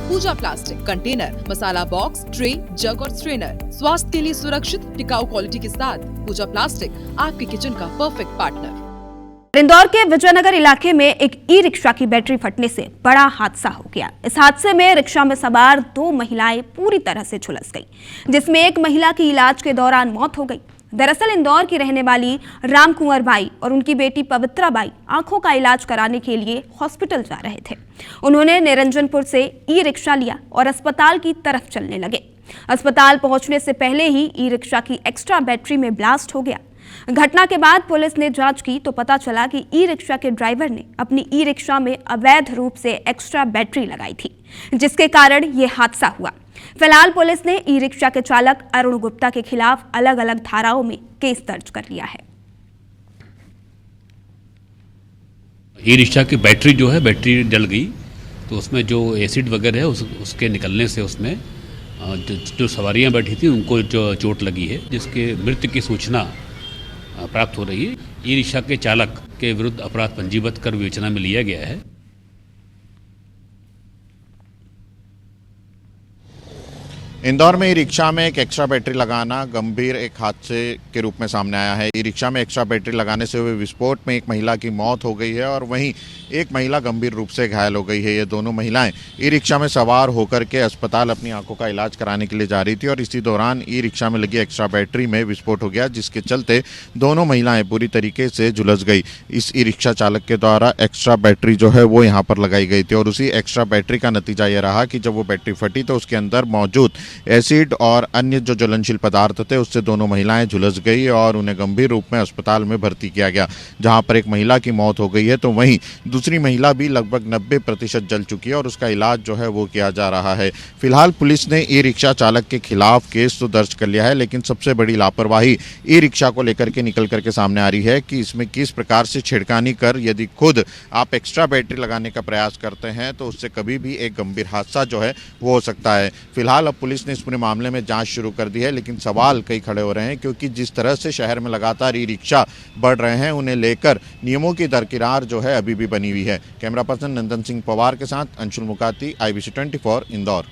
पूजा plastic, container, मसाला box, tray, जग और strainer. स्वास्थ्य के लिए सुरक्षित, टिकाऊ क्वालिटी के साथ पूजा प्लास्टिक आपके किचन का परफेक्ट पार्टनर। इंदौर के विजयनगर इलाके में एक ई रिक्शा की बैटरी फटने से बड़ा हादसा हो गया। इस हादसे में रिक्शा में सवार 2 महिलाएं पूरी तरह से झुलस गईं, जिसमें एक महिला की इलाज के दौरान मौत हो गई। दरअसल इंदौर की रहने वाली राम कुंवर बाई और उनकी बेटी पवित्रा बाई आंखों का इलाज कराने के लिए हॉस्पिटल जा रहे थे। उन्होंने निरंजनपुर से ई रिक्शा लिया और अस्पताल की तरफ चलने लगे। अस्पताल पहुंचने से पहले ही ई रिक्शा की एक्स्ट्रा बैटरी में ब्लास्ट हो गया। घटना के बाद पुलिस ने जांच की तो पता चला कि ई रिक्शा के ड्राइवर ने अपनी ई रिक्शा में अवैध रूप से एक्स्ट्रा बैटरी लगाई थी, जिसके कारण ये हादसा हुआ। फिलहाल पुलिस ने ई रिक्शा के चालक अरुण गुप्ता के खिलाफ अलग अलग धाराओं में केस दर्ज कर लिया है। ई रिक्शा की बैटरी जो है, बैटरी जल गई, तो उसमें जो एसिड वगैरह है उसके निकलने से उसमें जो सवारियां बैठी थी उनको जो चोट लगी है, जिसके मृत्यु की सूचना प्राप्त हो रही है। ई रिक्शा के चालक के विरुद्ध अपराध पंजीबद्ध कर विवेचना में लिया गया है। इंदौर में ई रिक्शा में एक एक्स्ट्रा बैटरी लगाना गंभीर एक हादसे के रूप में सामने आया है। ई रिक्शा में एक्स्ट्रा बैटरी लगाने से हुए विस्फोट में एक महिला की मौत हो गई है और वहीं एक महिला गंभीर रूप से घायल हो गई है। ये दोनों महिलाएं ई रिक्शा में सवार होकर के अस्पताल अपनी आंखों का इलाज कराने के लिए जा रही थी और इसी दौरान ई रिक्शा में लगी एक्स्ट्रा बैटरी में विस्फोट हो गया, जिसके चलते दोनों महिलाएं पूरी तरीके से झुलस गई। इस ई रिक्शा चालक के द्वारा एक्स्ट्रा बैटरी जो है वो यहाँ पर लगाई गई थी और उसी एक्स्ट्रा बैटरी का नतीजा ये रहा कि जब वो बैटरी फटी तो उसके अंदर मौजूद एसिड और अन्य जो ज्वलनशील पदार्थ थे उससे दोनों महिलाएं झुलस गई और उन्हें गंभीर रूप में अस्पताल में भर्ती किया गया, जहां पर एक महिला की मौत हो गई है तो वहीं दूसरी महिला भी लगभग 90% जल चुकी है और उसका इलाज जो है वो किया जा रहा है। फिलहाल पुलिस ने ई रिक्शा चालक के खिलाफ केस तो दर्ज कर लिया है, लेकिन सबसे बड़ी लापरवाही ई रिक्शा को लेकर के निकल करके सामने आ रही है कि इसमें किस प्रकार से छिड़कानी कर यदि खुद आप एक्स्ट्रा बैटरी लगाने का प्रयास करते हैं तो उससे कभी भी एक गंभीर हादसा जो है वो हो सकता है। फिलहाल अब पुलिस ने इस पूरे मामले में जांच शुरू कर दी है, लेकिन सवाल कई खड़े हो रहे हैं क्योंकि जिस तरह से शहर में लगातार ई रिक्शा बढ़ रहे हैं उन्हें लेकर नियमों की दरकिनार जो है अभी भी बनी हुई है। कैमरा पर्सन नंदन सिंह पवार के साथ अंशुल मुकाती, IBC 24 इंदौर।